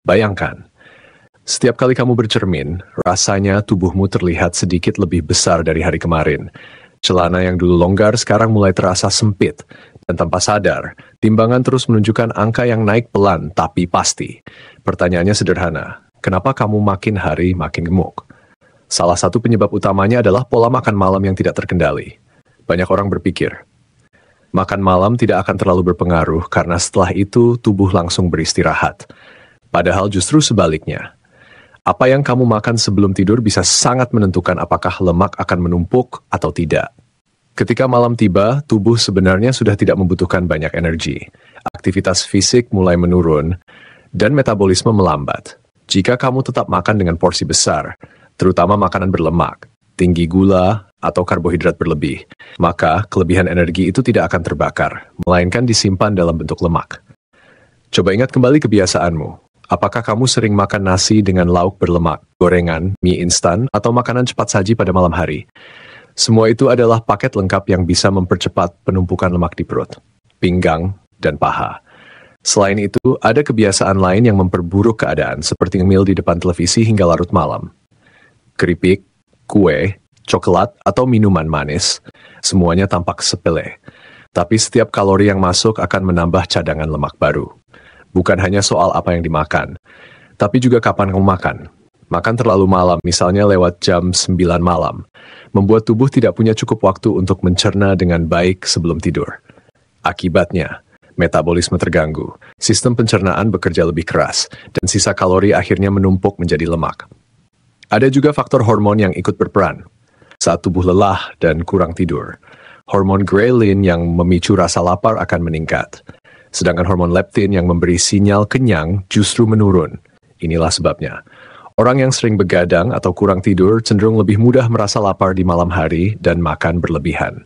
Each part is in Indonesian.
Bayangkan, setiap kali kamu bercermin, rasanya tubuhmu terlihat sedikit lebih besar dari hari kemarin. Celana yang dulu longgar sekarang mulai terasa sempit, dan tanpa sadar, timbangan terus menunjukkan angka yang naik pelan tapi pasti. Pertanyaannya sederhana, kenapa kamu makin hari makin gemuk? Salah satu penyebab utamanya adalah pola makan malam yang tidak terkendali. Banyak orang berpikir, makan malam tidak akan terlalu berpengaruh karena setelah itu tubuh langsung beristirahat. Padahal justru sebaliknya. Apa yang kamu makan sebelum tidur bisa sangat menentukan apakah lemak akan menumpuk atau tidak. Ketika malam tiba, tubuh sebenarnya sudah tidak membutuhkan banyak energi. Aktivitas fisik mulai menurun, dan metabolisme melambat. Jika kamu tetap makan dengan porsi besar, terutama makanan berlemak, tinggi gula, atau karbohidrat berlebih, maka kelebihan energi itu tidak akan terbakar, melainkan disimpan dalam bentuk lemak. Coba ingat kembali kebiasaanmu. Apakah kamu sering makan nasi dengan lauk berlemak, gorengan, mie instan, atau makanan cepat saji pada malam hari? Semua itu adalah paket lengkap yang bisa mempercepat penumpukan lemak di perut, pinggang, dan paha. Selain itu, ada kebiasaan lain yang memperburuk keadaan, seperti ngemil di depan televisi hingga larut malam. Keripik, kue, coklat, atau minuman manis, semuanya tampak sepele. Tapi setiap kalori yang masuk akan menambah cadangan lemak baru. Bukan hanya soal apa yang dimakan, tapi juga kapan kamu makan. Makan terlalu malam, misalnya lewat jam 9 malam, membuat tubuh tidak punya cukup waktu untuk mencerna dengan baik sebelum tidur. Akibatnya, metabolisme terganggu, sistem pencernaan bekerja lebih keras, dan sisa kalori akhirnya menumpuk menjadi lemak. Ada juga faktor hormon yang ikut berperan. Saat tubuh lelah dan kurang tidur, hormon ghrelin yang memicu rasa lapar akan meningkat. Sedangkan hormon leptin yang memberi sinyal kenyang justru menurun. Inilah sebabnya. Orang yang sering begadang atau kurang tidur cenderung lebih mudah merasa lapar di malam hari dan makan berlebihan.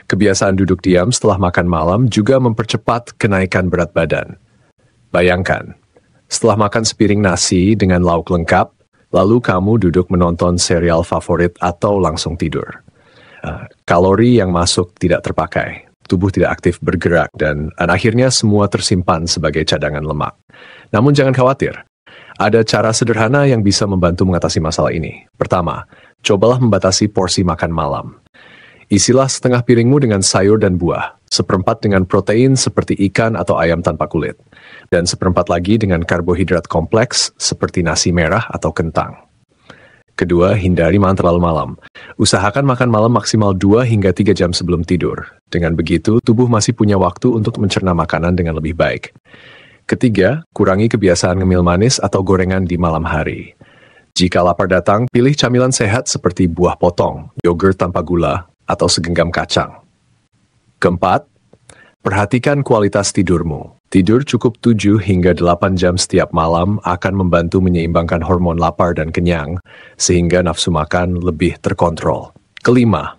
Kebiasaan duduk diam setelah makan malam juga mempercepat kenaikan berat badan. Bayangkan, setelah makan sepiring nasi dengan lauk lengkap, lalu kamu duduk menonton serial favorit atau langsung tidur. Kalori yang masuk tidak terpakai, tubuh tidak aktif bergerak, dan akhirnya semua tersimpan sebagai cadangan lemak. Namun jangan khawatir, ada cara sederhana yang bisa membantu mengatasi masalah ini. Pertama, cobalah membatasi porsi makan malam. Isilah setengah piringmu dengan sayur dan buah, seperempat dengan protein seperti ikan atau ayam tanpa kulit, dan seperempat lagi dengan karbohidrat kompleks seperti nasi merah atau kentang. Kedua, hindari makan terlalu malam. Usahakan makan malam maksimal 2 hingga 3 jam sebelum tidur. Dengan begitu, tubuh masih punya waktu untuk mencerna makanan dengan lebih baik. Ketiga, kurangi kebiasaan ngemil manis atau gorengan di malam hari. Jika lapar datang, pilih camilan sehat seperti buah potong, yogurt tanpa gula, atau segenggam kacang. Keempat, perhatikan kualitas tidurmu. Tidur cukup 7 hingga 8 jam setiap malam akan membantu menyeimbangkan hormon lapar dan kenyang, sehingga nafsu makan lebih terkontrol. Kelima,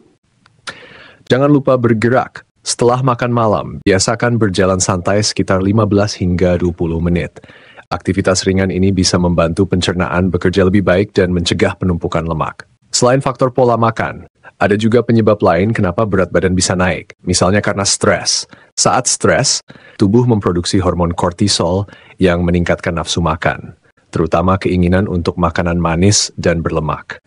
jangan lupa bergerak. Setelah makan malam, biasakan berjalan santai sekitar 15 hingga 20 menit. Aktivitas ringan ini bisa membantu pencernaan bekerja lebih baik dan mencegah penumpukan lemak. Selain faktor pola makan, ada juga penyebab lain kenapa berat badan bisa naik, misalnya karena stres. Saat stres, tubuh memproduksi hormon kortisol yang meningkatkan nafsu makan, terutama keinginan untuk makanan manis dan berlemak.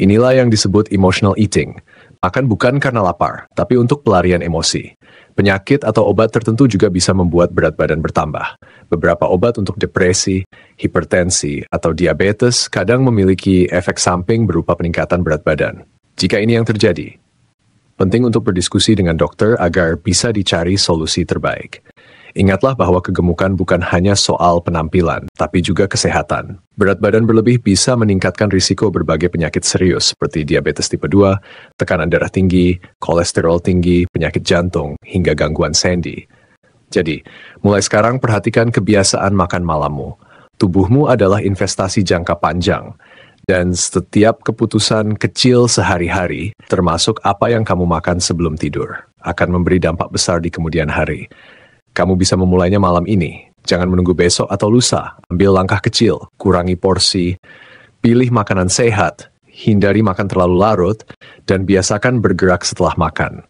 Inilah yang disebut emotional eating. Makan bukan karena lapar, tapi untuk pelarian emosi. Penyakit atau obat tertentu juga bisa membuat berat badan bertambah. Beberapa obat untuk depresi, hipertensi, atau diabetes kadang memiliki efek samping berupa peningkatan berat badan. Jika ini yang terjadi, penting untuk berdiskusi dengan dokter agar bisa dicari solusi terbaik. Ingatlah bahwa kegemukan bukan hanya soal penampilan, tapi juga kesehatan. Berat badan berlebih bisa meningkatkan risiko berbagai penyakit serius seperti diabetes tipe 2, tekanan darah tinggi, kolesterol tinggi, penyakit jantung, hingga gangguan sendi. Jadi, mulai sekarang perhatikan kebiasaan makan malammu. Tubuhmu adalah investasi jangka panjang, dan setiap keputusan kecil sehari-hari, termasuk apa yang kamu makan sebelum tidur, akan memberi dampak besar di kemudian hari. Kamu bisa memulainya malam ini. Jangan menunggu besok atau lusa. Ambil langkah kecil, kurangi porsi, pilih makanan sehat, hindari makan terlalu larut, dan biasakan bergerak setelah makan.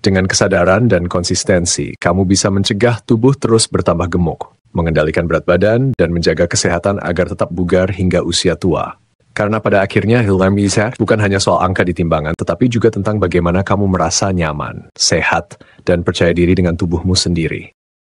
Dengan kesadaran dan konsistensi, kamu bisa mencegah tubuh terus bertambah gemuk. mengendalikan berat badan, dan menjaga kesehatan agar tetap bugar hingga usia tua. Karena pada akhirnya Health and Ease bukan hanya soal angka di timbangan, tetapi juga tentang bagaimana kamu merasa nyaman, sehat, dan percaya diri dengan tubuhmu sendiri.